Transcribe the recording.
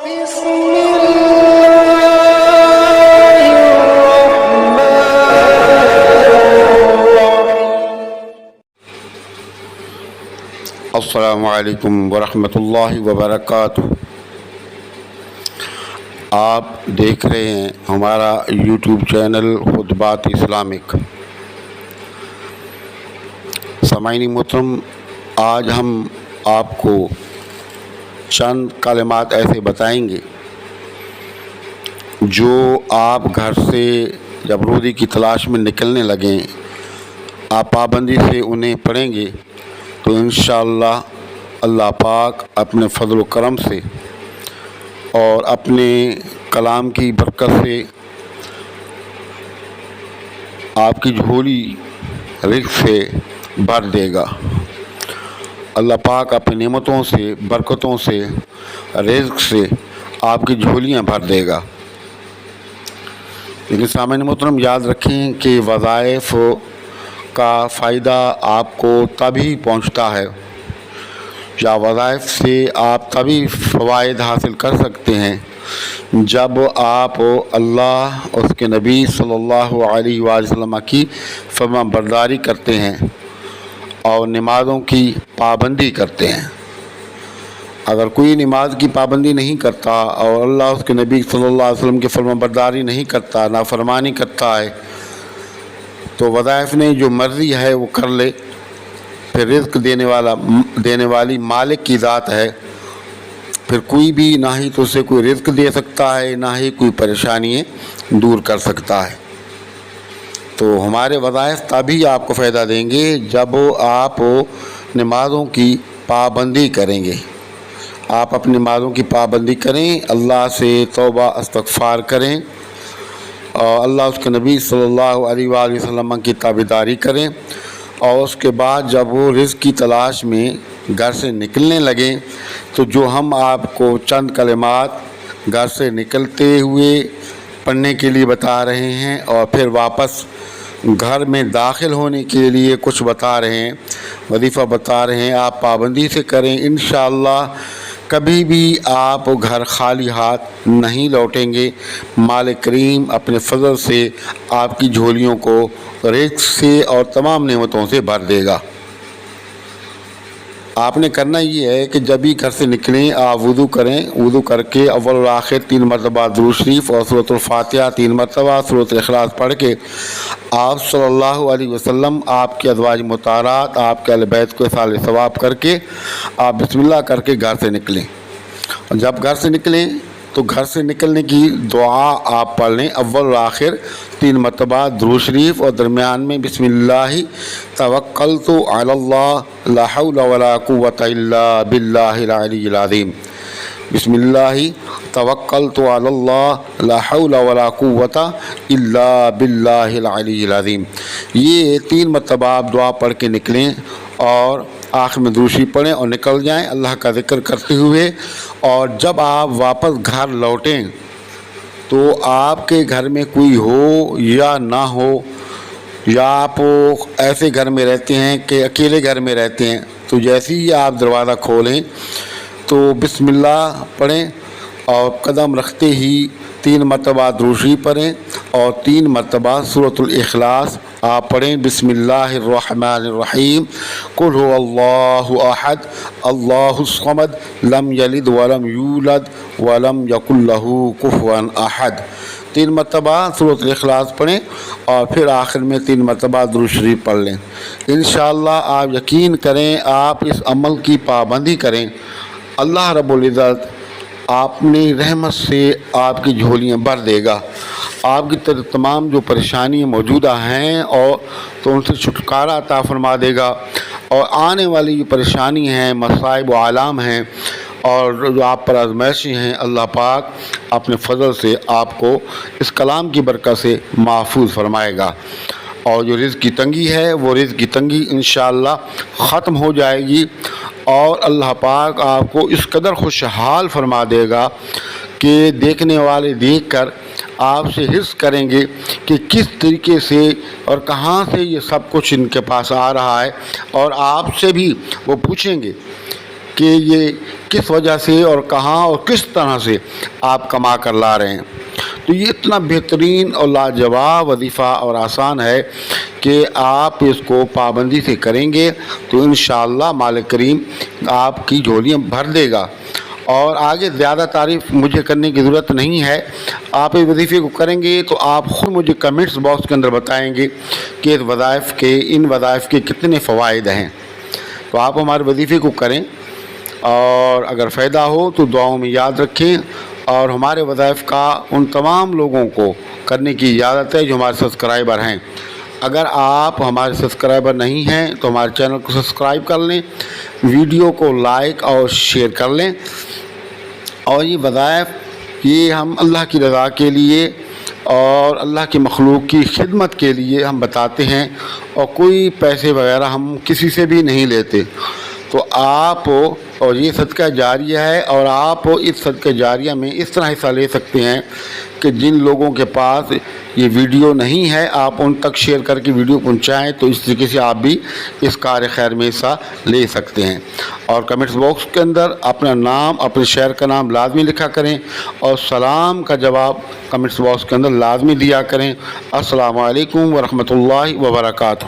بسم الله الرحمن السلام علیکم ورحمۃ اللہ وبرکاتہ۔ آپ دیکھ رہے ہیں ہمارا یوٹیوب چینل خطبات اسلامک۔ سامعین محترم، آج ہم آپ کو چند کلمات ایسے بتائیں گے جو آپ گھر سے جب روزی کی تلاش میں نکلنے لگیں، آپ پابندی سے انہیں پڑھیں گے تو انشاءاللہ اللہ پاک اپنے فضل و کرم سے اور اپنے کلام کی برکت سے آپ کی جھولی رزق سے بھر دے گا۔ اللہ پاک اپنی نعمتوں سے، برکتوں سے، رزق سے آپ کی جھولیاں بھر دے گا۔ لیکن سامعین محترم، یاد رکھیں کہ وظائف کا فائدہ آپ کو تبھی پہنچتا ہے، یا وظائف سے آپ تبھی فوائد حاصل کر سکتے ہیں جب آپ اللہ اور اس کے نبی صلی اللہ علیہ وآلہ وسلم کی فرما برداری کرتے ہیں اور نمازوں کی پابندی کرتے ہیں۔ اگر کوئی نماز کی پابندی نہیں کرتا اور اللہ اس کے نبی صلی اللہ علیہ وسلم کی فرما برداری نہیں کرتا، نافرمانی کرتا ہے، تو وظائف نے جو مرضی ہے وہ کر لے، پھر رزق دینے والی مالک کی ذات ہے، پھر کوئی بھی نہ ہی تو اسے کوئی رزق دے سکتا ہے، نہ ہی کوئی پریشانی دور کر سکتا ہے۔ تو ہمارے وظائف تبھی آپ کو فائدہ دیں گے جب آپ نمازوں کی پابندی کریں گے۔ آپ اپنی نمازوں کی پابندی کریں، اللہ سے توبہ استغفار کریں، اور اللہ اس کے نبی صلی اللہ علیہ وآلہ وسلم کی تابعداری کریں، اور اس کے بعد جب وہ رزق کی تلاش میں گھر سے نکلنے لگیں تو جو ہم آپ کو چند کلمات گھر سے نکلتے ہوئے پڑھنے کے لیے بتا رہے ہیں اور پھر واپس گھر میں داخل ہونے کے لیے کچھ بتا رہے ہیں، وظیفہ بتا رہے ہیں، آپ پابندی سے کریں، انشاءاللہ کبھی بھی آپ گھر خالی ہاتھ نہیں لوٹیں گے۔ مالک کریم اپنے فضل سے آپ کی جھولیوں کو رزق سے اور تمام نعمتوں سے بھر دے گا۔ آپ نے کرنا یہ ہے کہ جب بھی گھر سے نکلیں آپ وضو کریں، وضو کر کے اول و آخر 3 مرتبہ درود شریف اور سورۃ الفاتحہ 3 مرتبہ، سورۃ الاخلاص پڑھ کے آپ صلی اللہ علیہ وسلم، آپ کے ازواج مطہرات، آپ کے اہل بیت کو اصال ثواب کر کے آپ بسم اللہ کر کے گھر سے نکلیں۔ اور جب گھر سے نکلیں تو گھر سے نکلنے کی دعا آپ پڑھ لیں، اول و آخر 3 مرتبہ درود شریف اور درمیان میں بسم اللہ توکلت علی اللہ لا حول ولا قوۃ الا باللہ العلی العظیم، بسم اللہ توکلت علی اللہ لا حول ولا قوۃ الا باللہ العلی العظیم۔ یہ 3 مرتبہ آپ دعا پڑھ کے نکلیں اور آخر میں درود شریف پڑھیں اور نکل جائیں اللہ کا ذکر کرتے ہوئے۔ اور جب آپ واپس گھر لوٹیں تو آپ کے گھر میں کوئی ہو یا نہ ہو، یا آپ ایسے گھر میں رہتے ہیں کہ اکیلے گھر میں رہتے ہیں، تو جیسے ہی آپ دروازہ کھولیں تو بسم اللہ پڑھیں اور قدم رکھتے ہی 3 مرتبہ درود شریف پڑھیں اور 3 مرتبہ سورۃ الاخلاص آپ پڑھیں۔ بسم اللہ الرحمن الرحیم، قل هو اللہ احد اللہ الصمد لم یلد ولم یولد ولم یکن لہ کفوا احد۔ 3 مرتبہ سورۃ الاخلاص پڑھیں اور پھر آخر میں 3 مرتبہ درود شریف پڑھ لیں۔ انشاءاللہ آپ یقین کریں، آپ اس عمل کی پابندی کریں، اللہ رب العزت اپنی رحمت سے آپ کی جھولیاں بھر دے گا، آپ کی تمام جو پریشانیاں موجودہ ہیں اور تو ان سے چھٹکارا عطا فرما دے گا، اور آنے والی جو پریشانی ہیں، مصائب و آلام ہیں اور جو آپ پر آزمائشیں ہیں، اللہ پاک اپنے فضل سے آپ کو اس کلام کی برکت سے محفوظ فرمائے گا، اور جو رزق کی تنگی ہے وہ رزق کی تنگی انشاءاللہ ختم ہو جائے گی، اور اللہ پاک آپ کو اس قدر خوشحال فرما دے گا کہ دیکھنے والے دیکھ کر آپ سے حس کریں گے کہ کس طریقے سے اور کہاں سے یہ سب کچھ ان کے پاس آ رہا ہے، اور آپ سے بھی وہ پوچھیں گے کہ یہ کس وجہ سے اور کہاں اور کس طرح سے آپ کما کر لا رہے ہیں۔ تو یہ اتنا بہترین اور لاجواب وظیفہ اور آسان ہے کہ آپ اس کو پابندی سے کریں گے تو انشاءاللہ مالک کریم آپ کی جھولیاں بھر دے گا۔ اور آگے زیادہ تعریف مجھے کرنے کی ضرورت نہیں ہے، آپ اس وظیفے کو کریں گے تو آپ خود مجھے کمنٹس باکس کے اندر بتائیں گے کہ ان وظائف کے کتنے فوائد ہیں۔ تو آپ ہمارے وظیفے کو کریں اور اگر فائدہ ہو تو دعاؤں میں یاد رکھیں، اور ہمارے وظائف کا ان تمام لوگوں کو کرنے کی اجازت ہے جو ہمارے سبسکرائبر ہیں۔ اگر آپ ہمارے سبسکرائبر نہیں ہیں تو ہمارے چینل کو سبسکرائب کر لیں، ویڈیو کو لائک اور شیئر کر لیں۔ اور یہ وظائف یہ ہم اللہ کی رضا کے لیے اور اللہ کی مخلوق کی خدمت کے لیے ہم بتاتے ہیں، اور کوئی پیسے وغیرہ ہم کسی سے بھی نہیں لیتے۔ تو آپ اور یہ صدقہ جاریہ ہے، اور آپ اس صدقہ جاریہ میں اس طرح حصہ لے سکتے ہیں کہ جن لوگوں کے پاس یہ ویڈیو نہیں ہے آپ ان تک شیئر کر کے ویڈیو پہنچائیں، تو اس طریقے سے آپ بھی اس کار خیر میں حصہ لے سکتے ہیں۔ اور کمنٹس باکس کے اندر اپنا نام، اپنے شہر کا نام لازمی لکھا کریں، اور سلام کا جواب کمنٹس باکس کے اندر لازمی دیا کریں۔ السلام علیکم ورحمۃ اللہ وبرکاتہ۔